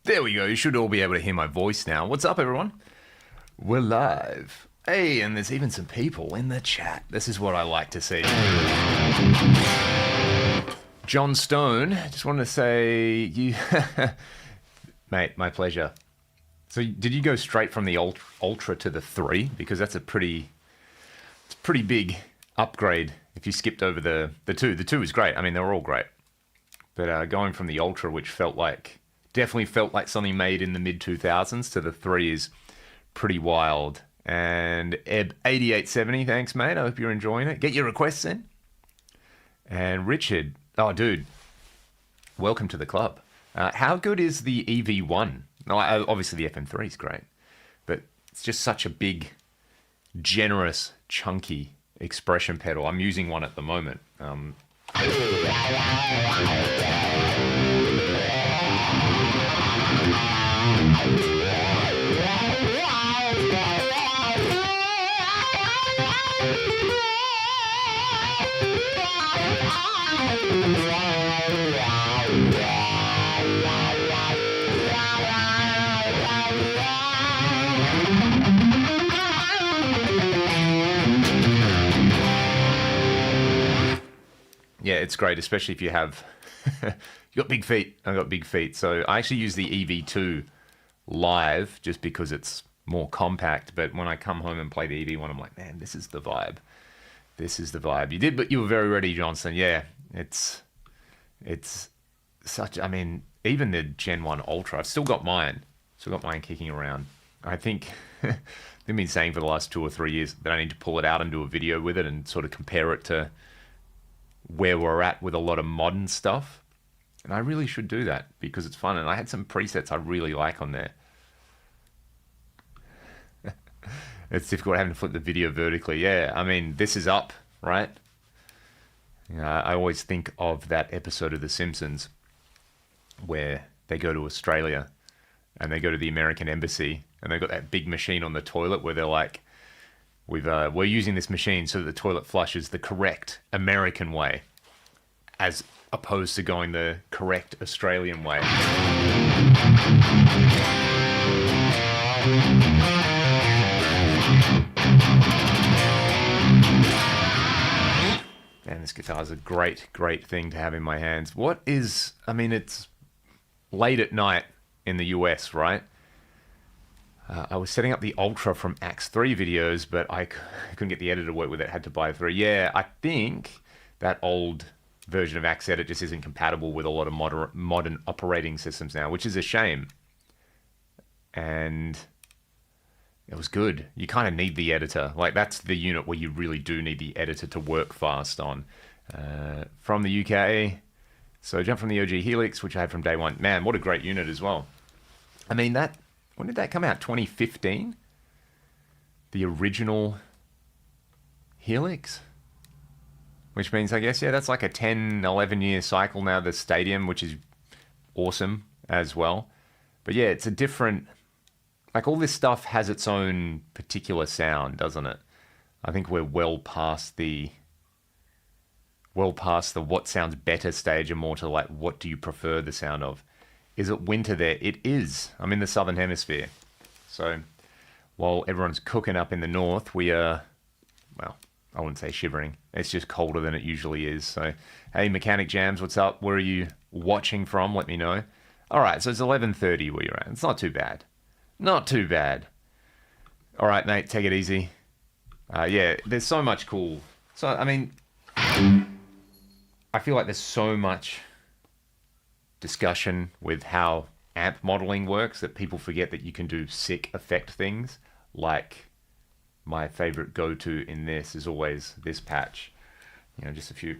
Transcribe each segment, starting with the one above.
There we go. You should all be able to hear my voice now. What's up, everyone? We're live. Hey, and there's even some people in the chat. This is what I like to see. John Stone, just wanted to say you... Mate, my pleasure. So did you go straight from the Ultra to the 3? Because that's a pretty big upgrade if you skipped over the 2. The 2 is great. I mean, they're all great. But going from the Ultra, which definitely felt like something made in the mid-2000s, to the 3 is pretty wild. And Eb8870, thanks, mate. I hope you're enjoying it. Get your requests in. And Richard, oh, dude, welcome to the club. How good is the EV1? Obviously, the FM3 is great, but it's just such a big, generous, chunky expression pedal. I'm using one at the moment. Yeah, it's great, especially if you have you got big feet. I've got big feet, so I actually use the EV2 live just because it's more compact. But when I come home and play the EV1, I'm like, man, this is the vibe. This is the vibe. But you were very ready, Johnson. Yeah, it's such. I mean, even the Gen 1 Ultra, I've still got mine. Kicking around. I think they've been saying for the last 2 or 3 years that I need to pull it out and do a video with it and sort of compare it to where we're at with a lot of modern stuff. And I really should do that because it's fun. And I had some presets I really like on there. It's difficult having to flip the video vertically. Yeah, I mean, this is up, right? I always think of that episode of The Simpsons where they go to Australia and they go to the American embassy and they've got that big machine on the toilet where they're like, we're using this machine so that the toilet flushes the correct American way as opposed to going the correct Australian way. And this guitar is a great, great thing to have in my hands. It's late at night in the US, right? I was setting up the Ultra from Axe 3 videos, but I couldn't get the editor to work with it. Had to buy 3. Yeah, I think that old version of Axe Edit just isn't compatible with a lot of modern operating systems now, which is a shame. And it was good. You kind of need the editor. Like, that's the unit where you really do need the editor to work fast on. From the UK, so jump from the OG Helix, which I had from day one. Man, what a great unit as well. I mean, when did that come out? 2015? The original Helix? Which means, I guess, yeah, that's like a 10, 11-year cycle now, the Stadium, which is awesome as well. But yeah, it's a different... Like, all this stuff has its own particular sound, doesn't it? I think we're well past the what sounds better stage and more to, like, what do you prefer the sound of? Is it winter there? It is. I'm in the Southern Hemisphere. So while everyone's cooking up in the north, we are, well, I wouldn't say shivering. It's just colder than it usually is. So, hey, Mechanic Jams, what's up? Where are you watching from? Let me know. All right, so it's 11:30 where you're at. It's not too bad. Not too bad. All right, mate, take it easy. Yeah, there's so much cool. So, I mean, I feel like there's so much discussion with how amp modeling works that people forget that you can do sick effect things. Like, my favorite go-to in this is always this patch. Just a few.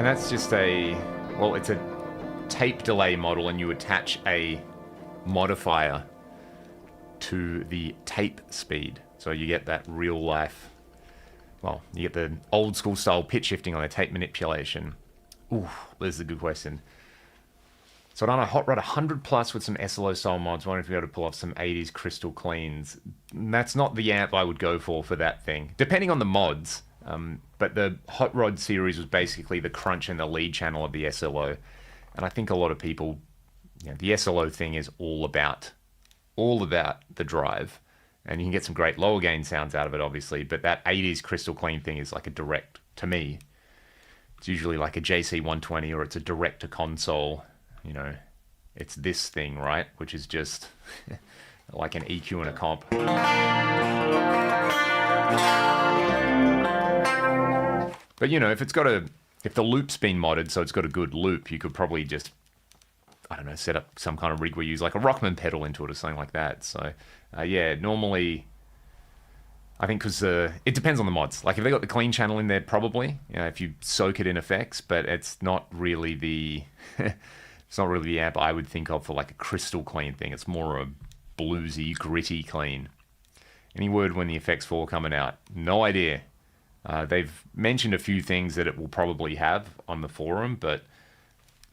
that's just it's a tape delay model, and you attach a modifier to the tape speed. So you get that real life, you get the old school style pitch shifting on the tape manipulation. Ooh, this is a good question. So I've done a hot rod 100 plus with some SLO style mods. Wondering if we able to pull off some 80s crystal cleans. That's not the amp I would go for that thing, depending on the mods. But the hot rod series was basically the crunch and the lead channel of the SLO. And I think a lot of people, the SLO thing is all about the drive. And you can get some great lower gain sounds out of it, obviously. But that 80s crystal clean thing is like a direct, to me, it's usually like a JC120 or it's a direct to console. It's this thing, right? Which is just like an EQ and a comp. But if the loop's been modded, so it's got a good loop, you could probably just, I don't know, set up some kind of rig where you use like a Rockman pedal into it or something like that. So, normally, I think because it depends on the mods. Like if they got the clean channel in there, probably, if you soak it in effects, but it's not really the amp I would think of for like a crystal clean thing. It's more a bluesy, gritty clean. Any word when the effects 4 coming out? No idea. They've mentioned a few things that it will probably have on the forum, but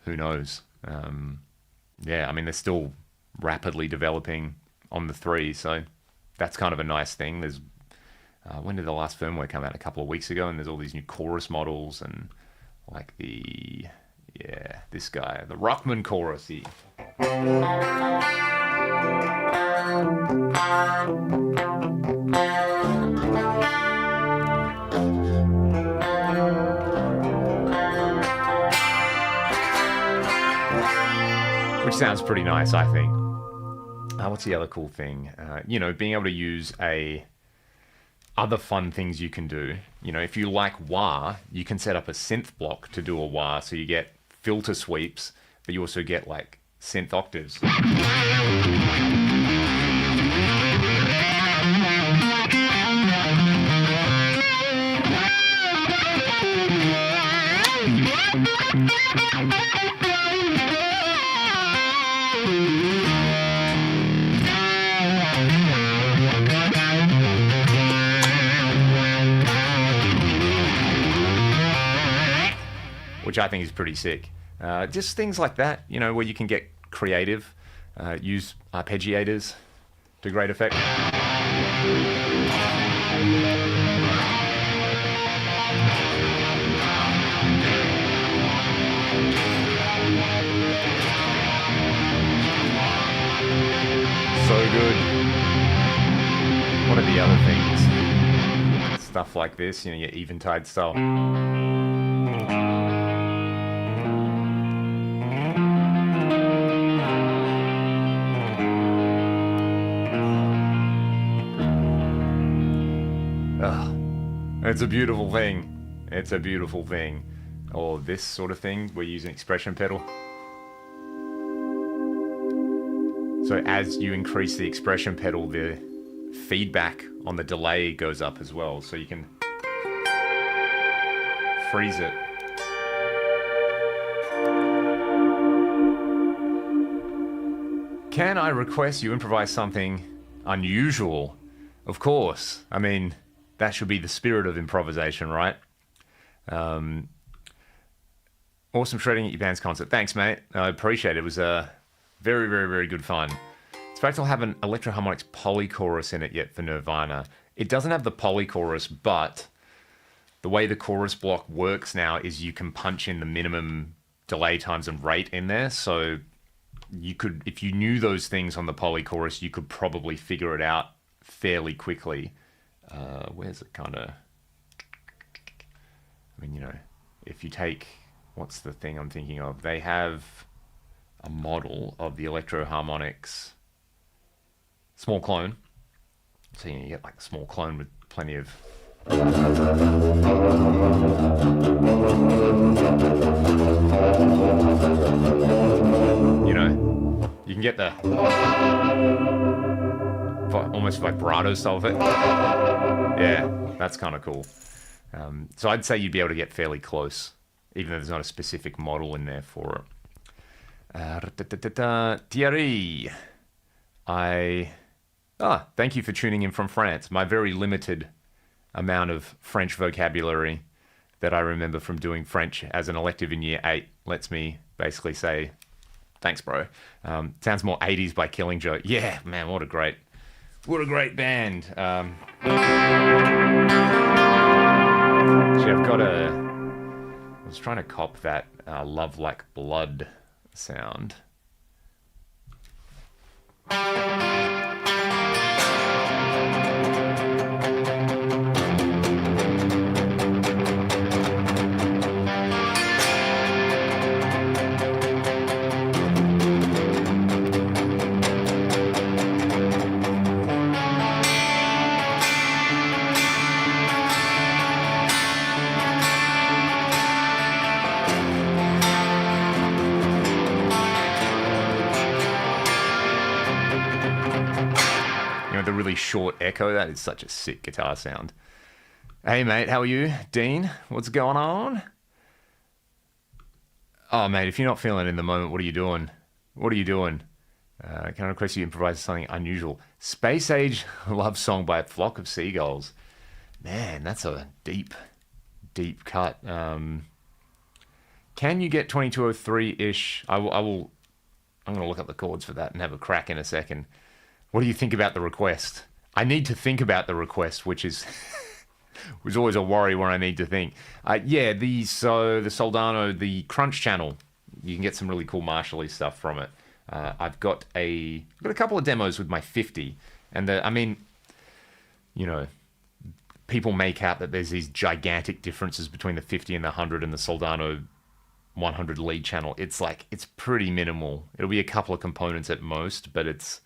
who knows? They're still rapidly developing on the 3, so that's kind of a nice thing. There's when did the last firmware come out? A couple of weeks ago, and there's all these new chorus models and like this guy, the Rockman chorus. Which sounds pretty nice, I think. What's the other cool thing? Being able to use other fun things you can do. If you like wah, you can set up a synth block to do a wah, so you get filter sweeps, but you also get like synth octaves. Which I think is pretty sick. Just things like that, where you can get creative, use arpeggiators to great effect. So good. What are the other things? Stuff like this, your Eventide style. It's a beautiful thing. It's a beautiful thing. Or this sort of thing, we're using expression pedal. So as you increase the expression pedal, the feedback on the delay goes up as well. So you can freeze it. Can I request you improvise something unusual? Of course. That should be the spirit of improvisation, right? Awesome shredding at your band's concert. Thanks, mate. I appreciate it. It was very, very, very good fun. In fact, I'll have an Electro-Harmonix polychorus in it yet for Nirvana. It doesn't have the polychorus, but the way the chorus block works now is you can punch in the minimum delay times and rate in there. So you could, if you knew those things on the polychorus, you could probably figure it out fairly quickly. Where's it kind of... if you take... What's the thing I'm thinking of? They have a model of the Electro-Harmonix small clone. So you get like a small clone with plenty of... You can get the... almost vibrato style effect. Yeah, that's kind of cool. So I'd say you'd be able to get fairly close even though there's not a specific model in there for it. Thierry, thank you for tuning in from France. My very limited amount of French vocabulary that I remember from doing French as an elective in year 8 lets me basically say, thanks, bro. Sounds more 80s by Killing Joke. Yeah, man, what a great band. I was trying to cop that Love Like Blood sound. The really short echo, that is such a sick guitar sound. Hey mate, how are you? Dean, what's going on? Oh mate, if you're not feeling it in the moment, what are you doing? Can I request you improvise something unusual? Space Age Love Song by a Flock of Seagulls. Man, that's a deep cut. Can you get 2203-ish? I'm going to look up the chords for that and have a crack in a second. What do you think about the request? I need to think about the request, which is always a worry when I need to think. The Soldano, the Crunch channel, you can get some really cool Marshall-y stuff from it. I've got a couple of demos with my 50, and people make out that there's these gigantic differences between the 50 and the 100 and the Soldano 100 lead channel. It's pretty minimal. It'll be a couple of components at most, but it's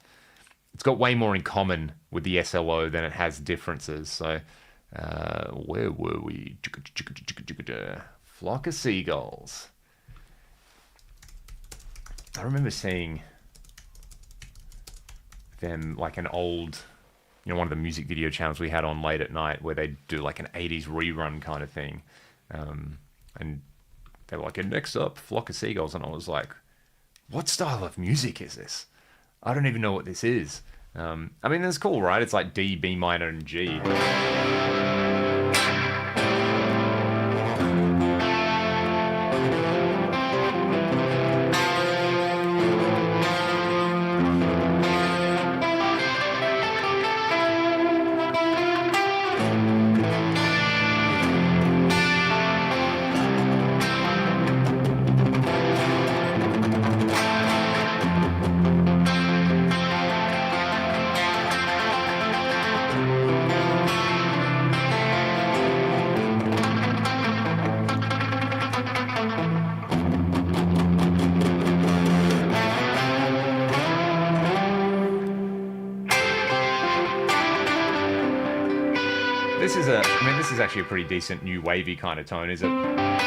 got way more in common with the SLO than it has differences. So, where were we? Flock of Seagulls. I remember seeing them like an old, one of the music video channels we had on late at night where they do like an 80s rerun kind of thing. And they were like, and next up, Flock of Seagulls. And I was like, what style of music is this? I don't even know what this is. It's cool, right? It's like D, B minor, and G. This is actually a pretty decent new wavy kind of tone, is it? I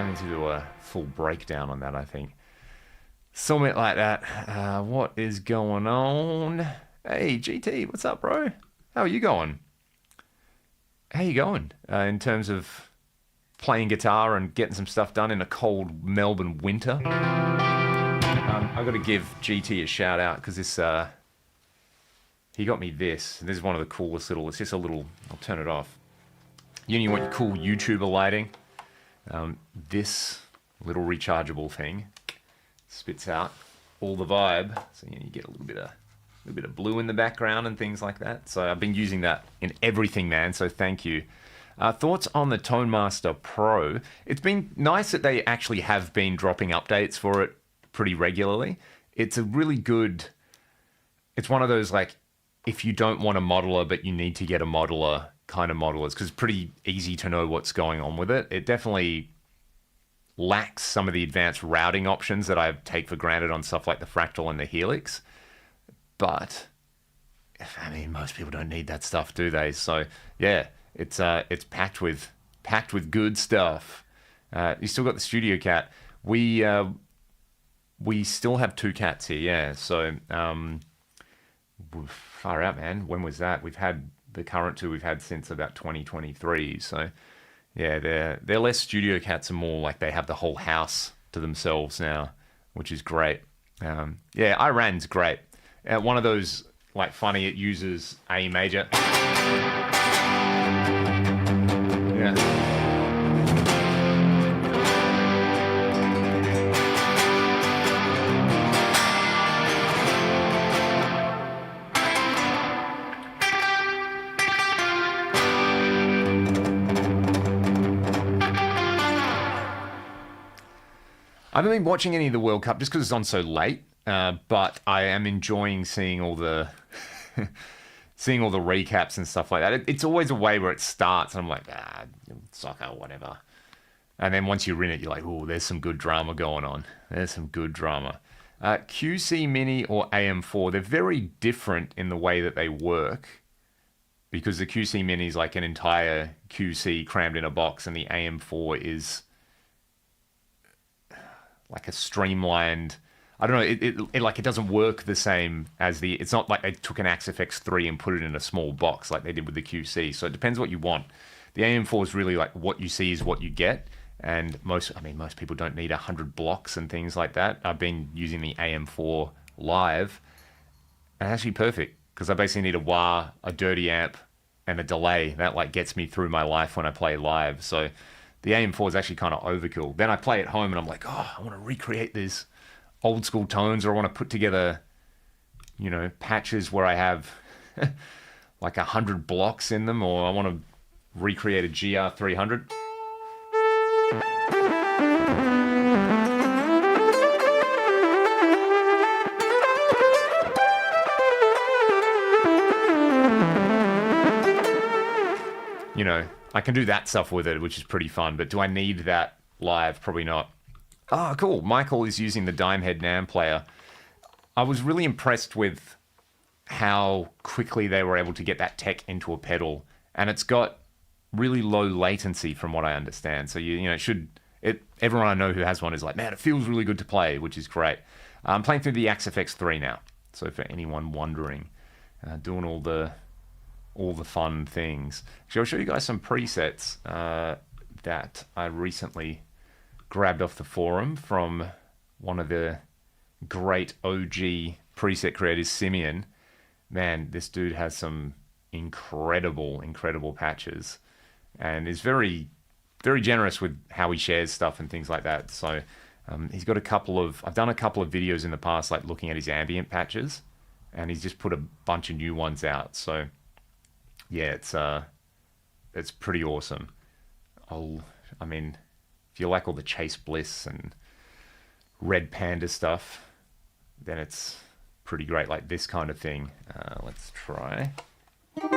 need to do a full breakdown on that, I think. Something like that. What is going on? Hey, GT, what's up, bro? How are you going? In terms of playing guitar and getting some stuff done in a cold Melbourne winter? I've got to give GT a shout out because this, he got me this. This is one of the coolest little, it's just a little, I'll turn it off. You want your cool YouTuber lighting? This little rechargeable thing spits out all the vibe, so you get a little bit of blue in the background and things like that. So I've been using that in everything, man. So thank you. Thoughts on the Tone Master Pro? It's been nice that they actually have been dropping updates for it pretty regularly. It's a really good. It's one of those like, if you don't want a modeler but you need to get a modeler kind of modelers, because it's pretty easy to know what's going on with it. It definitely lacks some of the advanced routing options that I take for granted on stuff like the Fractal and the Helix. But I mean, most people don't need that stuff, do they? So yeah, it's packed with good stuff. You still got the studio cat. We still have two cats here, yeah. So far out, man. When was that? We've had the current two we've had since about 2023. So yeah, they're less studio cats and more like they have the whole house to themselves now, which is great. Yeah, Iran's great. One of those like funny. It uses A major. Yeah. I haven't been watching any of the World Cup just because it's on so late, but I am enjoying seeing all the seeing all the recaps and stuff like that. It's always a way where it starts, and I'm like, soccer, whatever. And then once you're in it, you're like, oh, there's some good drama going on. There's some good drama. QC Mini or AM4, they're very different in the way that they work, because the QC Mini is like an entire QC crammed in a box, and the AM4 is like a streamlined. I don't know. It doesn't work the same as the. It's not like they took an Axe-FX 3 and put it in a small box like they did with the QC. So it depends what you want. The AM4 is really like what you see is what you get, and most people don't need 100 blocks and things like that. I've been using the AM4 live, and it's actually perfect because I basically need a wah, a dirty amp, and a delay that like gets me through my life when I play live. So the AM4 is actually kind of overkill. Then I play at home and I'm like, oh, I want to recreate these old school tones, or I want to put together, patches where I have like 100 blocks in them, or I want to recreate a GR300. I can do that stuff with it, which is pretty fun, but do I need that live? Probably not. Oh, cool. Michael is using the Dimehead NAM player. I was really impressed with how quickly they were able to get that tech into a pedal, and it's got really low latency from what I understand. So everyone I know who has one is like, man, it feels really good to play, which is great. I'm playing through the Axe-FX 3 now. So for anyone wondering, doing all the fun things. So I'll show you guys some presets that I recently grabbed off the forum from one of the great OG preset creators, Simeon. Man, this dude has some incredible patches, and is very, very generous with how he shares stuff and things like that. So he's got I've done a couple of videos in the past, like looking at his ambient patches, and he's just put a bunch of new ones out. So yeah, it's pretty awesome. If you like all the Chase Bliss and Red Panda stuff, then it's pretty great, like this kind of thing. Let's try. So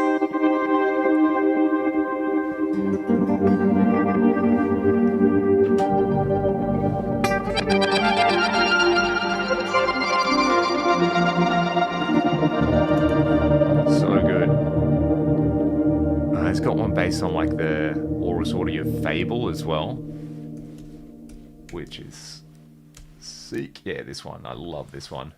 good. It's got one based on like the Aurus Audio Fable as well, which is sick. Yeah, this one. I love this one.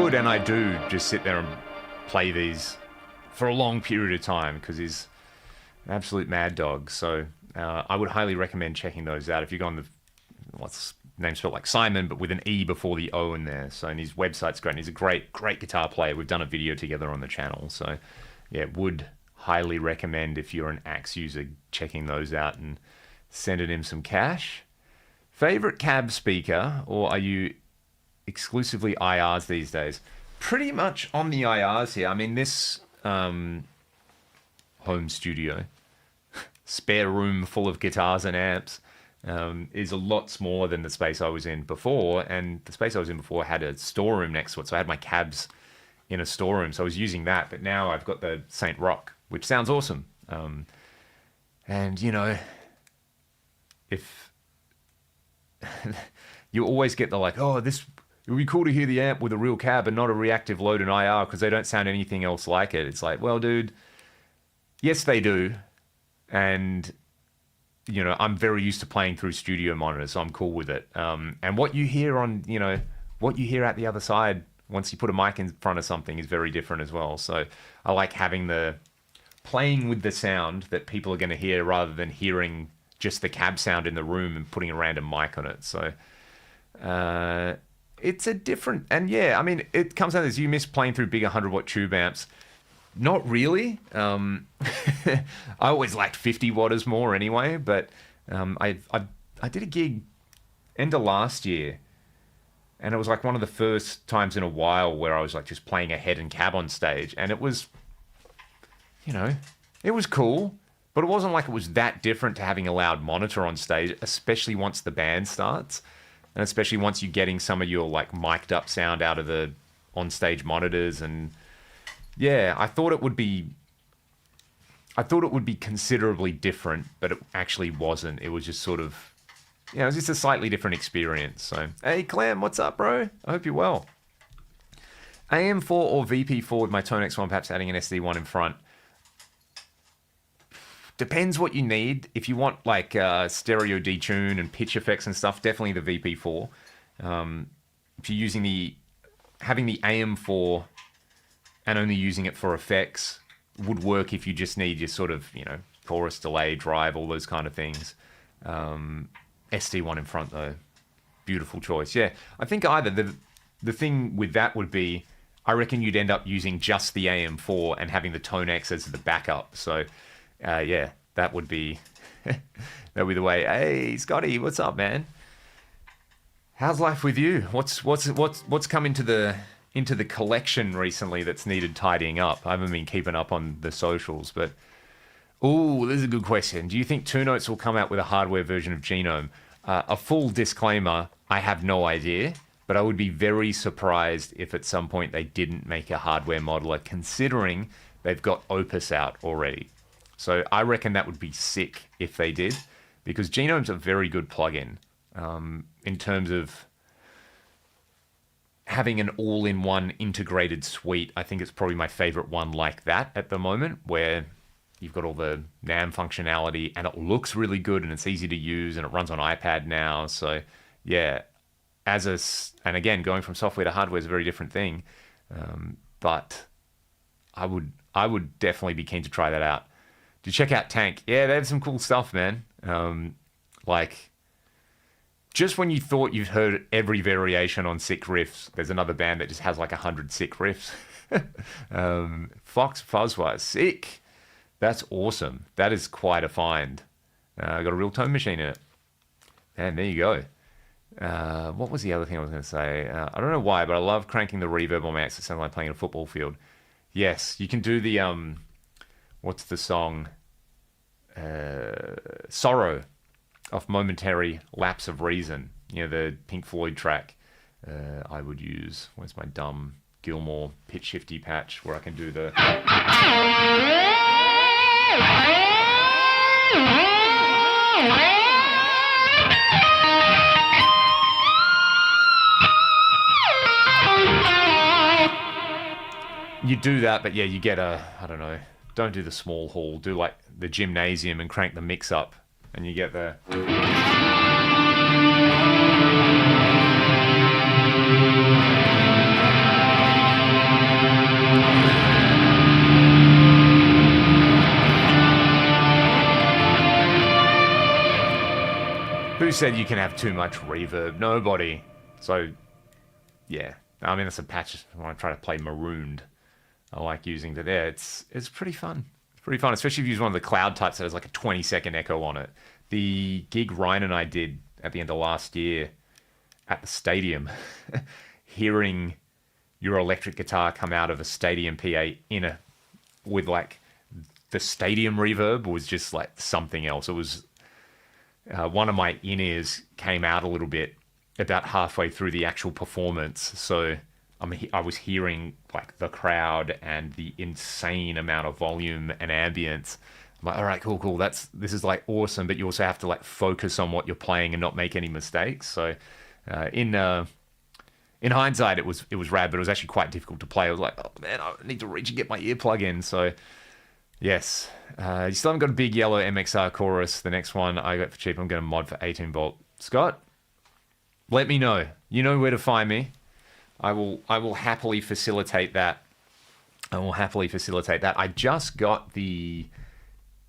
And I do just sit there and play these for a long period of time because he's an absolute mad dog. So I would highly recommend checking those out. If you go on what's name spelled like Simon, but with an E before the O in there. So, and his website's great. And he's a great guitar player. We've done a video together on the channel. So yeah, would highly recommend if you're an Axe user checking those out and sending him some cash. Favorite cab speaker, or are you exclusively IRs these days? Pretty much on the IRs here. I mean, this home studio, spare room full of guitars and amps, is a lot smaller than the space I was in before. And the space I was in before had a storeroom next to it. So I had my cabs in a storeroom. So I was using that. But now I've got the Saint Rock, which sounds awesome. And, you know, if you always get the like, oh, this it would be cool to hear the amp with a real cab and not a reactive load in IR because they don't sound anything else like it. It's like, well, dude, yes, they do. And, you know, I'm very used to playing through studio monitors, so I'm cool with it. And what you hear on, you know, what you hear at the other side once you put a mic in front of something is very different as well. So I like having playing with the sound that people are going to hear rather than hearing just the cab sound in the room and putting a random mic on it. So it's a different, and yeah, I mean, it comes down to this. You miss playing through big 100-watt tube amps. Not really. I always liked 50 watters more anyway, but I did a gig end of last year, and it was like one of the first times in a while where I was like just playing a head and cab on stage, and it was, you know, it was cool, but it wasn't like it was that different to having a loud monitor on stage, especially once the band starts, and especially once you're getting some of your like mic'd up sound out of the on-stage monitors. And yeah, I thought it would be considerably different, but it actually wasn't. It was just sort of, you know, it was just a slightly different experience. So, hey, Clem, what's up, bro? I hope you're well. AM4 or VP4 with my Tone X1, perhaps adding an SD1 in front. Depends what you need. If you want like stereo detune and pitch effects and stuff, definitely the VP4. If you're using having the AM4 and only using it for effects would work if you just need your sort of, you know, chorus, delay, drive, all those kind of things. SD1 in front though, beautiful choice. Yeah, I think either the thing with that would be, I reckon you'd end up using just the AM4 and having the Tone X as the backup. So yeah, that would be the way. Hey, Scotty, what's up, man? How's life with you? What's come into the collection recently that's needed tidying up? I haven't been keeping up on the socials, but ooh, this is a good question. Do you think Two Notes will come out with a hardware version of Genome? A full disclaimer, I have no idea, but I would be very surprised if at some point they didn't make a hardware modeler, considering they've got Opus out already. So I reckon that would be sick if they did, because Genome's a very good plugin in terms of having an all-in-one integrated suite. I think it's probably my favorite one like that at the moment, where you've got all the NAM functionality and it looks really good and it's easy to use and it runs on iPad now. So yeah, and again, going from software to hardware is a very different thing. But I would definitely be keen to try that out. Do check out Tank. Yeah, they have some cool stuff, man. Like, just when you thought you've heard every variation on sick riffs, there's another band that just has like 100 sick riffs. Fox Fuzzwise, sick. That's awesome. That is quite a find. Got a real tone machine in it. And there you go. What was the other thing I was going to say? I don't know why, but I love cranking the reverb on my Axe. It sounds like playing in a football field. Yes, you can do the, what's the song? Sorrow off Momentary Lapse of Reason. You know, the Pink Floyd track. I would use, where's my dumb Gilmore pitch shifty patch where I can do the... You do that, but yeah, you get I don't know, don't do the small hall, do like the gymnasium and crank the mix up, and you get the... Who said you can have too much reverb? Nobody. So, yeah. I mean, that's a patch when I try to play Marooned. I like using to there. It's pretty fun. It's pretty fun, especially if you use one of the cloud types that has like a 20-second echo on it. The gig Ryan and I did at the end of last year at the stadium, hearing your electric guitar come out of a stadium PA with like the stadium reverb was just like something else. It was one of my in-ears came out a little bit about halfway through the actual performance. So I was hearing like the crowd and the insane amount of volume and ambience. I'm like, all right, cool. This is like awesome, but you also have to like focus on what you're playing and not make any mistakes. So in hindsight, it was rad, but it was actually quite difficult to play. I was like, oh man, I need to reach and get my earplug in. So yes, you still haven't got a big yellow MXR chorus. The next one I got for cheap, I'm going to mod for 18 volt. Scott, let me know. You know where to find me. I will happily facilitate that. I just got the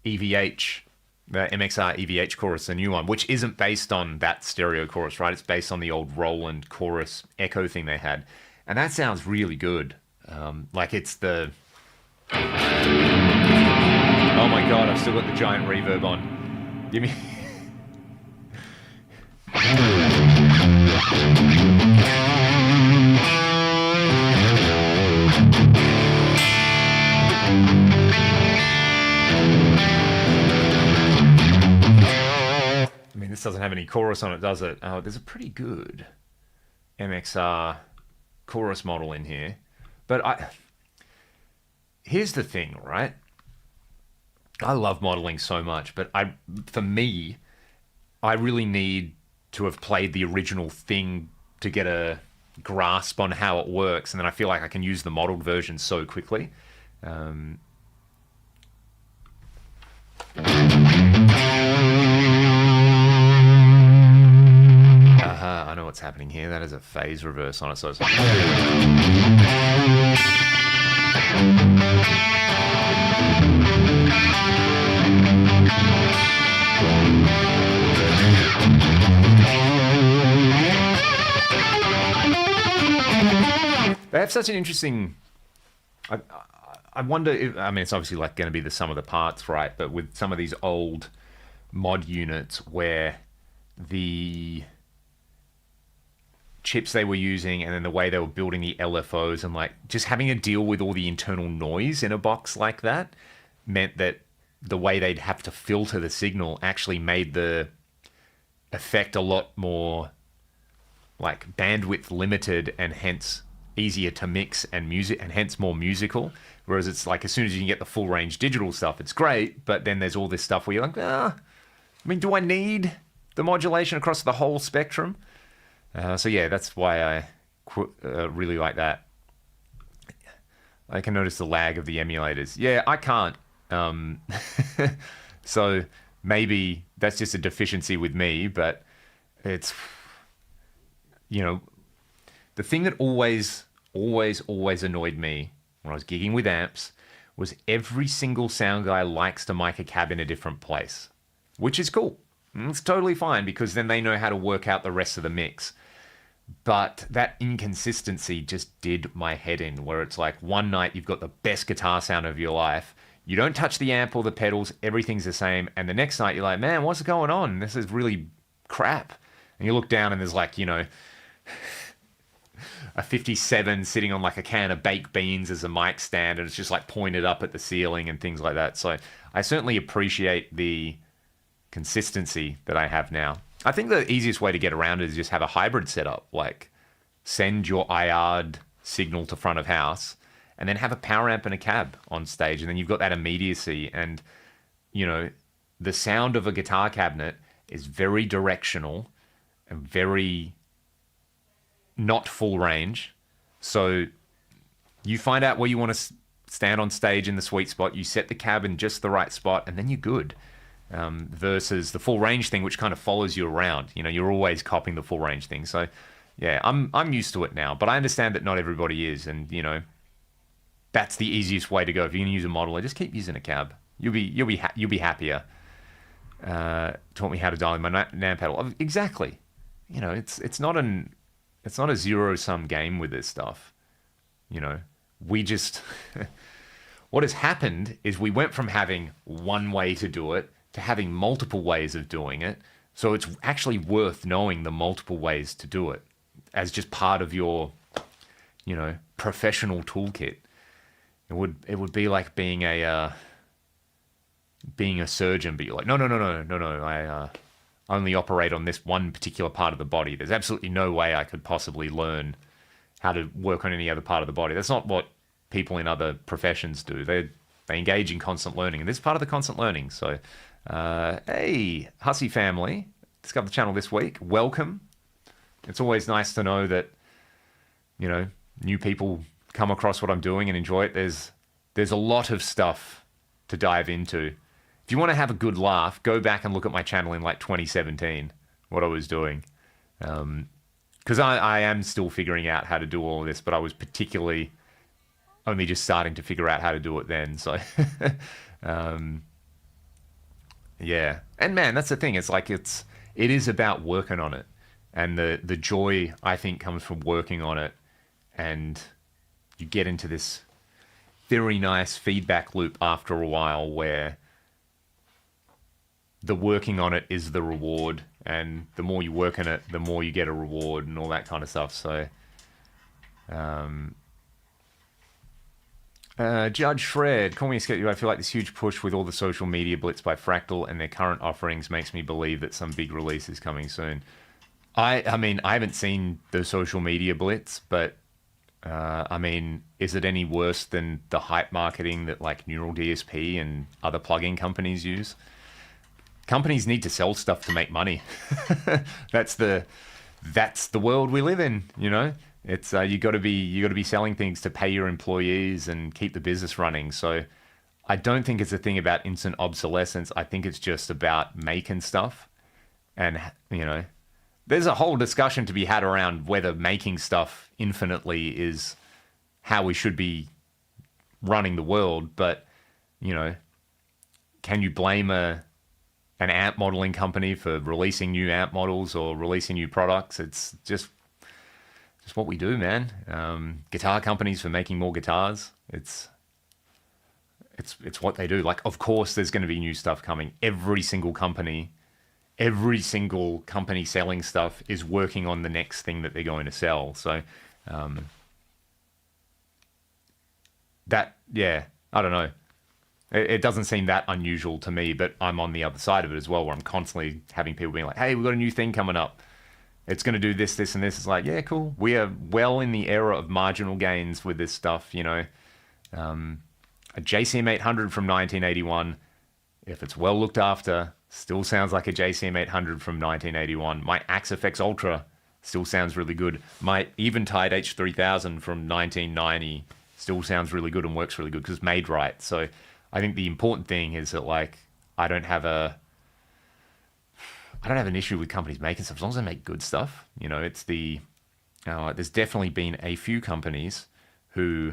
EVH, the MXR EVH chorus, the new one, which isn't based on that stereo chorus, right? It's based on the old Roland chorus echo thing they had. And that sounds really good. Like it's the... Oh my God, I've still got the giant reverb on. Give me... I mean, this doesn't have any chorus on it, does it? Oh, there's a pretty good MXR chorus model in here. But here's the thing, right? I love modeling so much, but for me, I really need to have played the original thing to get a grasp on how it works, and then I feel like I can use the modeled version so quickly. I know what's happening here. That is a phase reverse on it, so it's like... They have such an interesting... I wonder if... I mean, it's obviously like going to be the sum of the parts, right? But with some of these old mod units where the chips they were using and then the way they were building the LFOs and like just having to deal with all the internal noise in a box like that meant that the way they'd have to filter the signal actually made the effect a lot more like bandwidth limited and hence easier to mix and music and hence more musical. Whereas it's like as soon as you can get the full range digital stuff, it's great. But then there's all this stuff where you're like, I mean, do I need the modulation across the whole spectrum? So yeah, that's why I really like that. I can notice the lag of the emulators. Yeah, I can't. So maybe that's just a deficiency with me, but it's, you know, the thing that always annoyed me when I was gigging with amps was every single sound guy likes to mic a cab in a different place, which is cool. It's totally fine because then they know how to work out the rest of the mix. But that inconsistency just did my head in, where it's like one night you've got the best guitar sound of your life, you don't touch the amp or the pedals, everything's the same, and the next night you're like, man, what's going on? This is really crap. And you look down and there's like, you know, a 57 sitting on like a can of baked beans as a mic stand, and it's just like pointed up at the ceiling and things like that. So I certainly appreciate the consistency that I have now. I think the easiest way to get around it is just have a hybrid setup, like send your IR'd signal to front of house and then have a power amp and a cab on stage, and then you've got that immediacy. And, you know, the sound of a guitar cabinet is very directional and very not full range. So you find out where you want to stand on stage in the sweet spot, you set the cab in just the right spot, and then you're good. Versus the full range thing, which kind of follows you around. You know, you're always copying the full range thing. So yeah, I'm used to it now, but I understand that not everybody is. And, you know, that's the easiest way to go. If you're going to use a modeler, just keep using a cab. You'll be happier. Taught me how to dial in my NAM pedal. Exactly. You know, it's not a zero-sum game with this stuff. You know, we just what has happened is we went from having one way to do it to having multiple ways of doing it. So it's actually worth knowing the multiple ways to do it as just part of your, professional toolkit. It would be like being a surgeon, but you're like, no. I only operate on this one particular part of the body. There's absolutely no way I could possibly learn how to work on any other part of the body. That's not what people in other professions do. They engage in constant learning, and this is part of the constant learning. So, hey, Hussey family, discovered the channel this week. Welcome. It's always nice to know that, new people come across what I'm doing and enjoy it. There's a lot of stuff to dive into. If you want to have a good laugh, go back and look at my channel in like 2017, what I was doing. Because I am still figuring out how to do all of this, but I was particularly only just starting to figure out how to do it then. So, yeah. And man, that's the thing. It's like it is about working on it. And the joy, I think, comes from working on it. And you get into this very nice feedback loop after a while where the working on it is the reward, and the more you work on it, the more you get a reward and all that kind of stuff. So, Judge Fred, call me a skeptic. I feel like this huge push with all the social media blitz by Fractal and their current offerings makes me believe that some big release is coming soon. I mean, I haven't seen the social media blitz, but is it any worse than the hype marketing that like Neural DSP and other plugin companies use? Companies need to sell stuff to make money. That's the world we live in. It's you got to be selling things to pay your employees and keep the business running. So I don't think it's a thing about instant obsolescence. I think it's just about making stuff, and there's a whole discussion to be had around whether making stuff infinitely is how we should be running the world. But can you blame an amp modeling company for releasing new amp models or releasing new products? It's just what we do, man. Guitar companies for making more guitars. It's what they do. Like, of course, there's going to be new stuff coming. Every single company selling stuff is working on the next thing that they're going to sell. So, I don't know. It doesn't seem that unusual to me, but I'm on the other side of it as well, where I'm constantly having people being like, hey, we've got a new thing coming up. It's going to do this, this, and this. It's like, yeah, cool. We are well in the era of marginal gains with this stuff, A JCM 800 from 1981, if it's well looked after, still sounds like a JCM 800 from 1981. My Axe FX Ultra still sounds really good. My Eventide H3000 from 1990 still sounds really good and works really good because it's made right. So I think the important thing is that, like, I don't have an issue with companies making stuff as long as they make good stuff. It's there's definitely been a few companies who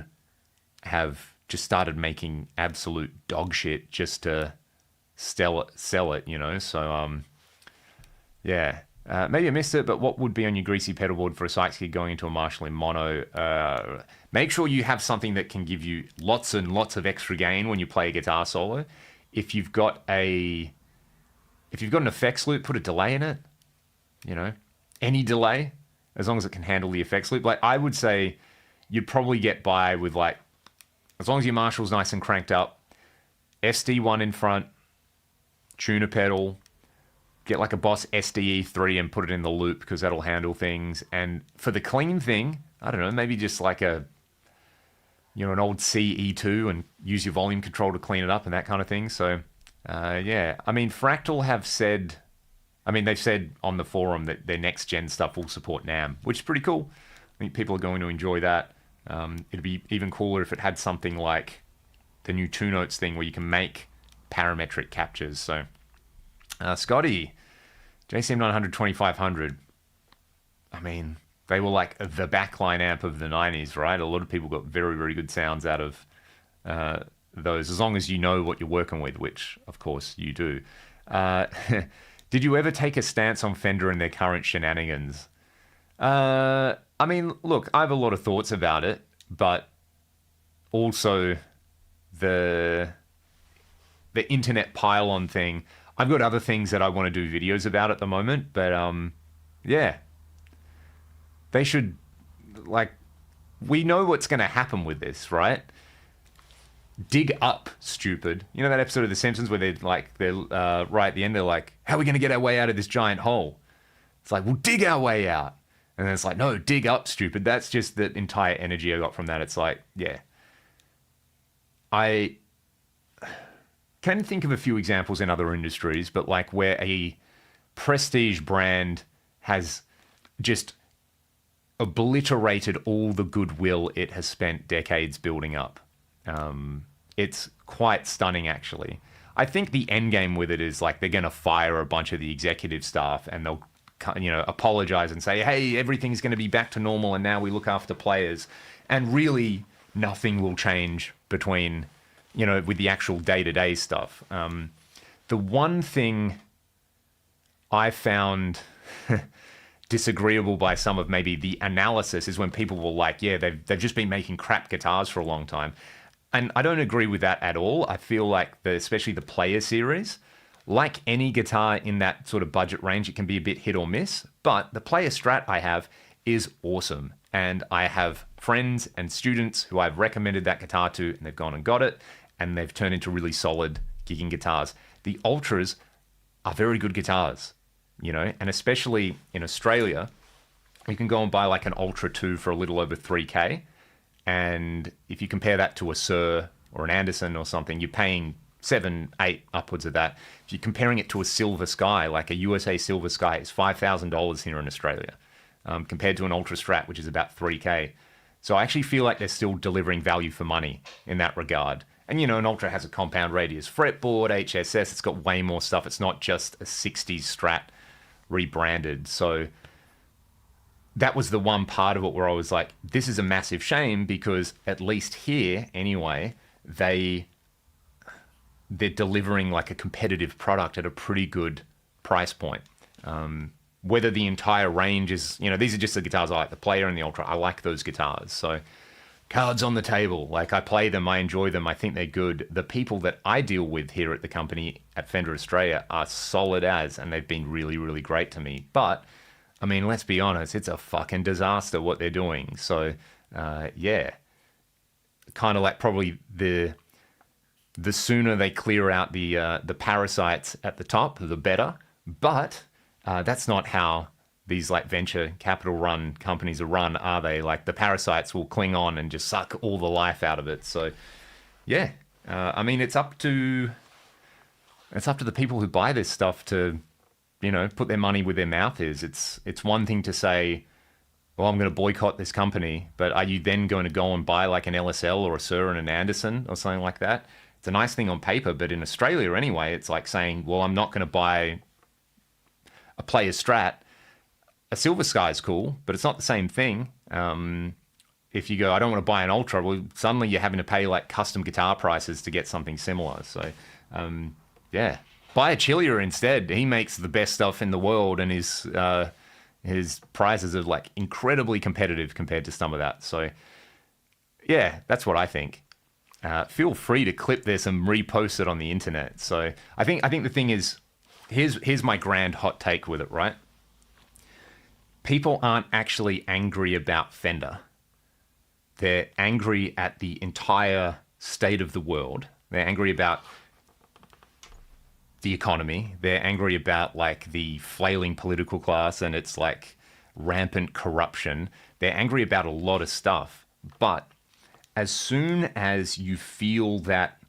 have just started making absolute dog shit just to sell it. So yeah. Maybe I missed it, but what would be on your greasy pedal board for a Sykes gig going into a Marshall in mono? Make sure you have something that can give you lots and lots of extra gain when you play a guitar solo. If you've got an effects loop, put a delay in it. Any delay, as long as it can handle the effects loop. Like, I would say you'd probably get by with, like, as long as your Marshall's nice and cranked up, SD1 in front, tuner pedal, get like a Boss SDE3 and put it in the loop because that'll handle things. And for the clean thing, I don't know, maybe just like an old CE2 and use your volume control to clean it up and that kind of thing. So, yeah. I mean, Fractal have said, they've said on the forum that their next gen stuff will support NAMM, which is pretty cool. I think people are going to enjoy that. It'd be even cooler if it had something like the new Two Notes thing where you can make parametric captures. So, Scotty, JCM 900 2500. They were like the backline amp of the 90s, right? A lot of people got very, very good sounds out of those, as long as you know what you're working with, which, of course, you do. Did you ever take a stance on Fender and their current shenanigans? Look, I have a lot of thoughts about it, but also the internet pylon thing. I've got other things that I want to do videos about at the moment, but yeah, they should, like, we know what's going to happen with this, right? Dig up, stupid. You know that episode of The Simpsons where they're right at the end, they're like, how are we going to get our way out of this giant hole? It's like, we'll dig our way out. And then it's like, no, dig up, stupid. That's just the entire energy I got from that. It's like, yeah. I can think of a few examples in other industries, but like where a prestige brand has just obliterated all the goodwill it has spent decades building up. It's quite stunning, actually. I think the end game with it is like they're going to fire a bunch of the executive staff and they'll, apologize and say, hey, everything's going to be back to normal and now we look after players. And really, nothing will change between, with the actual day-to-day stuff. The one thing I found disagreeable by some of maybe the analysis is when people were like, yeah, they've just been making crap guitars for a long time. And I don't agree with that at all. I feel like especially the Player series, like any guitar in that sort of budget range, it can be a bit hit or miss. But the Player Strat I have is awesome. And I have friends and students who I've recommended that guitar to, and they've gone and got it, and they've turned into really solid gigging guitars. The Ultras are very good guitars, and especially in Australia, you can go and buy like an Ultra 2 for a little over 3K. And if you compare that to a Sir or an Anderson or something, you're paying 7, 8, upwards of that. If you're comparing it to a Silver Sky, like a USA Silver Sky, it's $5,000 here in Australia, compared to an Ultra Strat, which is about 3K. So I actually feel like they're still delivering value for money in that regard. And, an Ultra has a compound radius fretboard, HSS, it's got way more stuff. It's not just a 60s Strat rebranded. So that was the one part of it where I was like, this is a massive shame because at least here, anyway, they're delivering like a competitive product at a pretty good price point. Whether the entire range is, these are just the guitars I like, the Player and the Ultra. I like those guitars. So cards on the table, like I play them, I enjoy them, I think they're good. The people that I deal with here at the company at Fender Australia are solid as, and they've been really, really great to me. But I mean, let's be honest, it's a fucking disaster what they're doing. So, yeah, kind of like probably the sooner they clear out the parasites at the top, the better. But that's not how these like venture capital run companies are run, are they? Like the parasites will cling on and just suck all the life out of it. So, yeah, I mean, it's up to the people who buy this stuff to, put their money where their mouth is. It's one thing to say, well, I'm going to boycott this company, but are you then going to go and buy like an LSL or a Sir and an Anderson or something like that? It's a nice thing on paper, but in Australia anyway, it's like saying, well, I'm not going to buy a Player Strat. A Silver Sky is cool, but it's not the same thing. If you go, I don't want to buy an Ultra, well, suddenly you're having to pay like custom guitar prices to get something similar. So, yeah. Buy a Chilier instead. He makes the best stuff in the world, and his prices are like incredibly competitive compared to some of that. So, yeah, that's what I think. Feel free to clip this and repost it on the internet. So, I think the thing is, here's my grand hot take with it. Right? People aren't actually angry about Fender. They're angry at the entire state of the world. They're angry about the economy. They're angry about like the flailing political class and its like rampant corruption. They're angry about a lot of stuff. But as soon as you feel that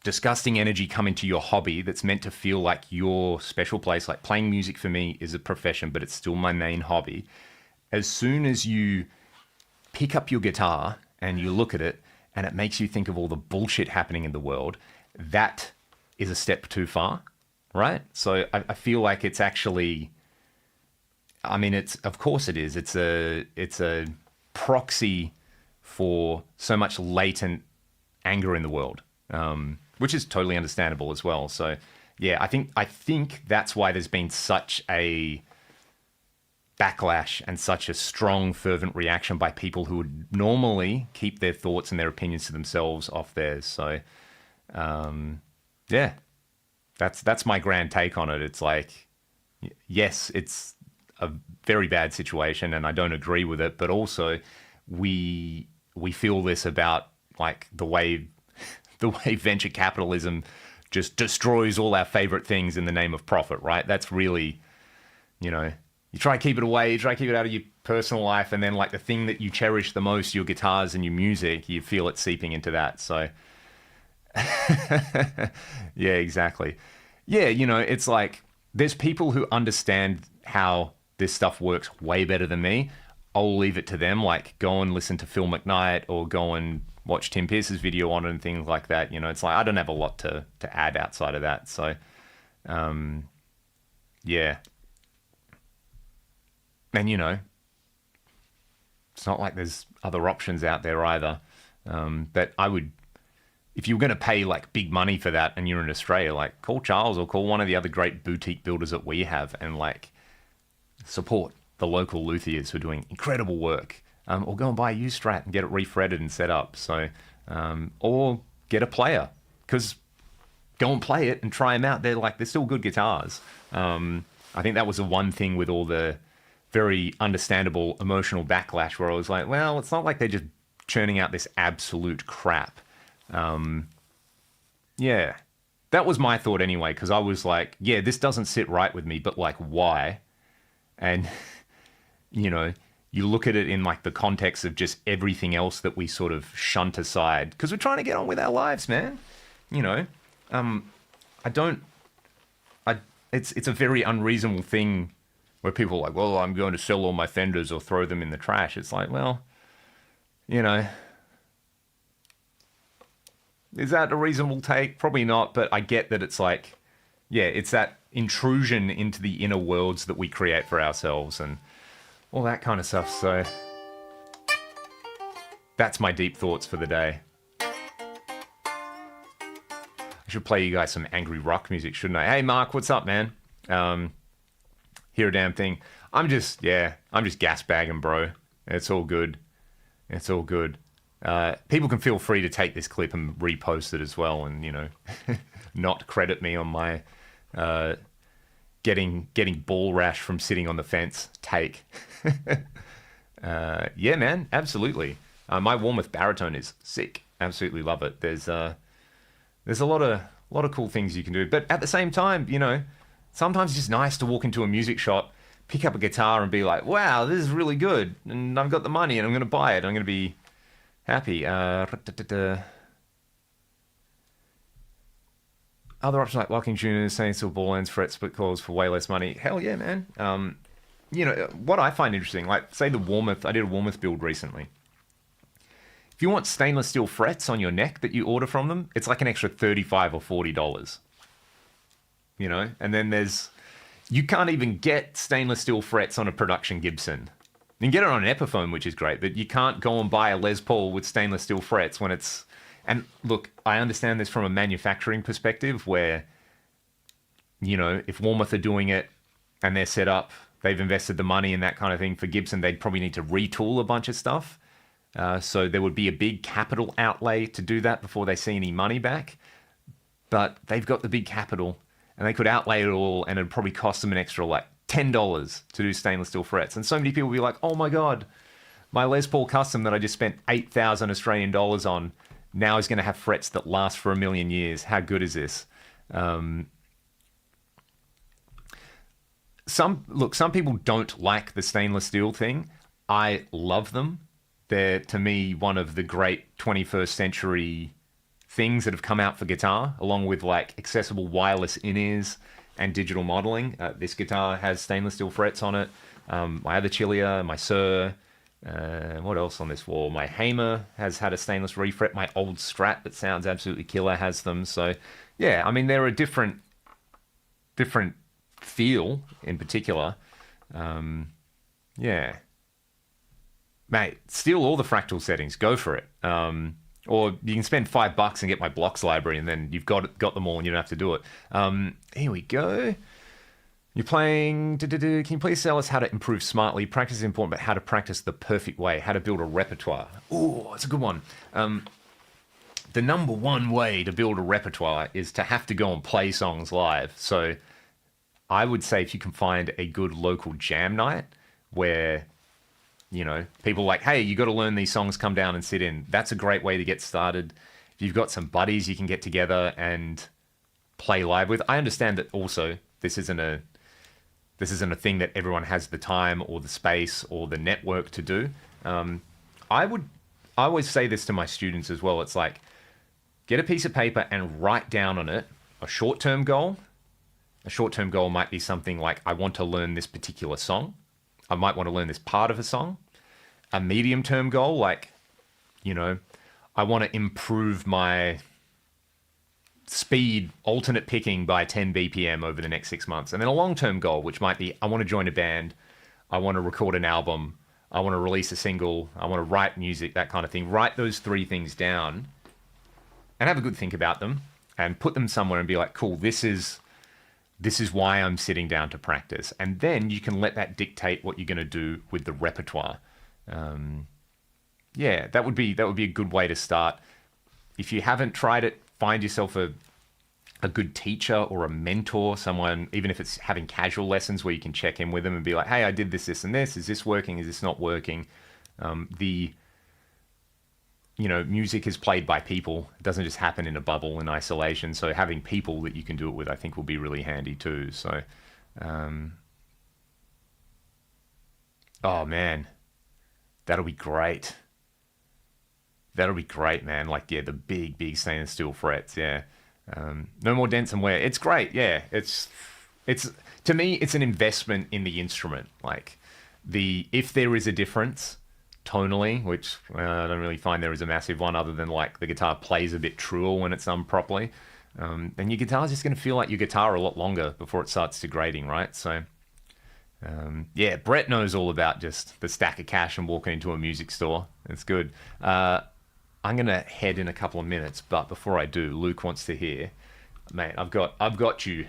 disgusting energy come into your hobby that's meant to feel like your special place, like playing music for me is a profession, but it's still my main hobby. As soon as you pick up your guitar and you look at it and it makes you think of all the bullshit happening in the world, that is a step too far, right? So I feel like it's actually, I mean, of course it is. It's a proxy for so much latent anger in the world, which is totally understandable as well. So yeah, I think that's why there's been such a backlash and such a strong, fervent reaction by people who would normally keep their thoughts and their opinions to themselves off theirs. So, yeah, that's my grand take on it. It's like, yes, it's a very bad situation, and I don't agree with it. But also, we feel this about like the way venture capitalism just destroys all our favorite things in the name of profit, right? That's really, you try to keep it away, you try to keep it out of your personal life, and then like the thing that you cherish the most, your guitars and your music, you feel it seeping into that. So, yeah, exactly. Yeah, it's like there's people who understand how this stuff works way better than me. I'll leave it to them, like go and listen to Phil McKnight or go and watch Tim Pierce's video on it and things like that. It's like I don't have a lot to add outside of that. So, yeah. And, it's not like there's other options out there either. But I would, if you were going to pay like big money for that and you're in Australia, like call Charles or call one of the other great boutique builders that we have and like support the local luthiers who are doing incredible work. Or go and buy a used Strat and get it refretted and set up. So, or get a player, because go and play it and try them out. They're still good guitars. I think that was the one thing with all the very understandable emotional backlash where I was like, well, it's not like they're just churning out this absolute crap. Yeah, that was my thought anyway, because I was like, yeah, this doesn't sit right with me, but like, why? And, you look at it in like the context of just everything else that we sort of shunt aside because we're trying to get on with our lives, man. It's a very unreasonable thing where people are like, well, I'm going to sell all my Fenders or throw them in the trash. It's like, well, is that a reasonable take? Probably not, but I get that it's like, yeah, it's that intrusion into the inner worlds that we create for ourselves and all that kind of stuff. So that's my deep thoughts for the day. I should play you guys some angry rock music, shouldn't I? Hey, Mark, what's up, man? Hear a damn thing. I'm just gas bagging, bro. It's all good. It's all good. People can feel free to take this clip and repost it as well and, not credit me on my getting ball rash from sitting on the fence take. Yeah, man, absolutely. My Warmouth baritone is sick. Absolutely love it. There's a lot of cool things you can do, but at the same time, sometimes it's just nice to walk into a music shop, pick up a guitar, and be like, "Wow, this is really good," and I've got the money, and I'm going to buy it. I'm going to be happy. Other options like locking tuners, saying still ball ends, fret split coils for way less money. Hell yeah, man. What I find interesting, like say the Warmouth, I did a Warmouth build recently. If you want stainless steel frets on your neck that you order from them, it's like an extra $35 or $40. And then you can't even get stainless steel frets on a production Gibson. You can get it on an Epiphone, which is great, but you can't go and buy a Les Paul with stainless steel frets when it's... And look, I understand this from a manufacturing perspective where, if Warmouth are doing it and they're set up, they've invested the money and that kind of thing for Gibson, they'd probably need to retool a bunch of stuff. So there would be a big capital outlay to do that before they see any money back. But they've got the big capital and they could outlay it all and it'd probably cost them an extra like $10 to do stainless steel frets. And so many people will be like, oh my God, my Les Paul Custom that I just spent 8,000 Australian dollars on now is going to have frets that last for 1,000,000 years. How good is this? Some people don't like the stainless steel thing. I love them. They're, to me, one of the great 21st century things that have come out for guitar, along with like accessible wireless in-ears and digital modeling. This guitar has stainless steel frets on it. My other Chilia, my Sir, what else on this wall? My Hamer has had a stainless refret. My old Strat that sounds absolutely killer has them. So, yeah, I mean, they're a different feel in particular. Yeah. Mate, steal all the fractal settings. Go for it. Or you can spend $5 and get my blocks library, and then you've got them all, and you don't have to do it. Here we go. You're playing. Can you please tell us how to improve smartly? Practice is important, but how to practice the perfect way? How to build a repertoire? Oh, that's a good one. The number one way to build a repertoire is to have to go and play songs live. So I would say if you can find a good local jam night where, people are like, hey, you got to learn these songs, come down and sit in. That's a great way to get started. If you've got some buddies you can get together and play live with. I understand that also this isn't a thing that everyone has the time or the space or the network to do. I always say this to my students as well. It's like, get a piece of paper and write down on it a short-term goal. A short-term goal might be something like, I want to learn this particular song. I might want to learn this part of a song. A medium-term goal, like, I want to improve my speed alternate picking by 10 BPM over the next 6 months. And then a long-term goal, which might be, I want to join a band. I want to record an album. I want to release a single. I want to write music, that kind of thing. Write those 3 things down and have a good think about them and put them somewhere and be like, cool, this is why I'm sitting down to practice. And then you can let that dictate what you're going to do with the repertoire. That would be a good way to start. If you haven't tried it, find yourself a good teacher or a mentor, someone, even if it's having casual lessons where you can check in with them and be like, hey, I did this, this, and this. Is this working? Is this not working? Music is played by people. It doesn't just happen in a bubble in isolation. So having people that you can do it with, I think, will be really handy too. So, oh man, that'll be great. That'll be great, man. Like, yeah, the big stainless steel frets. Yeah. No more dents and wear. It's great. Yeah. It's to me, it's an investment in the instrument. Like if there is a difference tonally, which I don't really find there is a massive one other than like the guitar plays a bit truer when it's done properly. Then your guitar's just going to feel like your guitar a lot longer before it starts degrading, right? So, Brett knows all about just the stack of cash and walking into a music store. It's good. I'm going to head in a couple of minutes, but before I do, Luke wants to hear, mate, I've got you,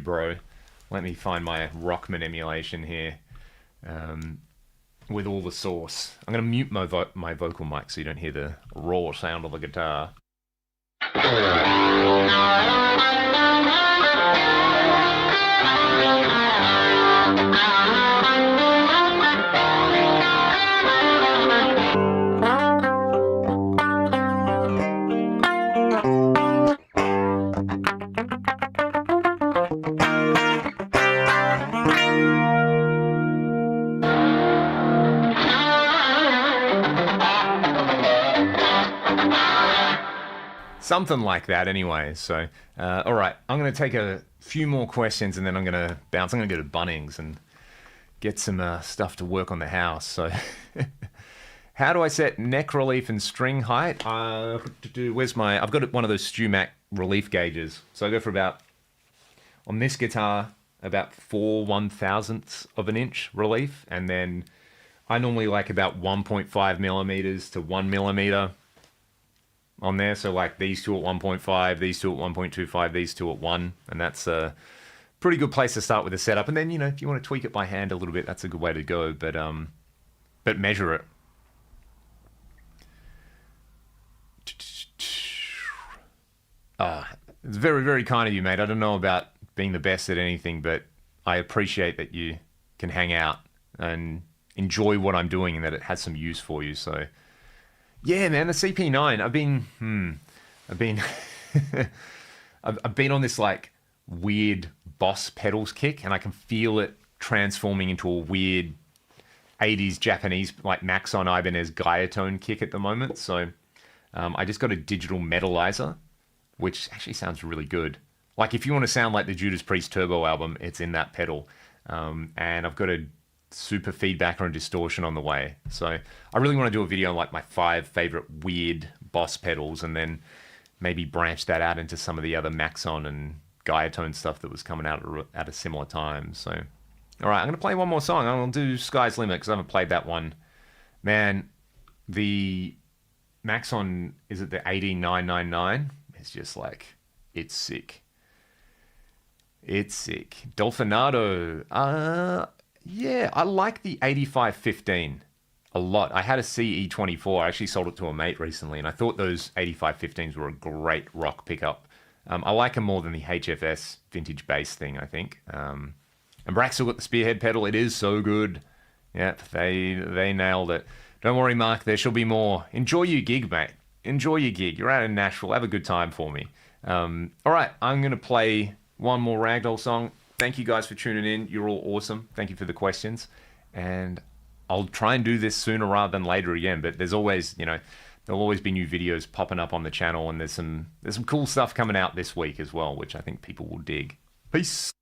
bro. Let me find my Rockman emulation here. With all the sauce. I'm going to mute my vocal mic so you don't hear the raw sound of the guitar. Something like that anyway. So, all right, I'm going to take a few more questions and then I'm going to bounce. I'm going to go to Bunnings and get some stuff to work on the house. So how do I set neck relief and string height? I've got one of those StewMac relief gauges. So I go for about, on this guitar, about 4 1/1000ths of an inch relief. And then I normally like about 1.5 millimeters to 1 millimeter on there. So like these two at 1.5, these two at 1.25, these two at 1. And that's a pretty good place to start with the setup. And then, if you want to tweak it by hand a little bit, that's a good way to go. But measure it. It's very, very kind of you, mate. I don't know about being the best at anything, but I appreciate that you can hang out and enjoy what I'm doing and that it has some use for you. So yeah, man, the CP9. I've been I've been on this like weird Boss pedals kick, and I can feel it transforming into a weird 80s Japanese like Maxon Ibanez Gaiatone kick at the moment. So I just got a digital metalizer, which actually sounds really good. Like if you want to sound like the Judas Priest Turbo album, it's in that pedal. And I've got a super feedbacker and distortion on the way. So I really want to do a video on like my 5 favorite weird Boss pedals, and then maybe branch that out into some of the other Maxon and Gaiatone stuff that was coming out at a similar time. So, all right, I'm going to play one more song. I'm going to do Sky's Limit because I haven't played that one. Man, the Maxon, is it the 18999? It's just like, it's sick. It's sick. Dolfinado. Yeah, I like the 8515 a lot. I had a CE24. I actually sold it to a mate recently, and I thought those 8515s were a great rock pickup. I like them more than the HFS vintage bass thing, I think. And Brack still got the Spearhead pedal. It is so good. Yep, they nailed it. Don't worry, Mark. There shall be more. Enjoy your gig, mate. Enjoy your gig. You're out in Nashville. Have a good time for me. All right, I'm going to play one more Ragdoll song. Thank you guys for tuning in. You're all awesome. Thank you for the questions. And I'll try and do this sooner rather than later again. But there's always, there'll always be new videos popping up on the channel. And there's some cool stuff coming out this week as well, which I think people will dig. Peace.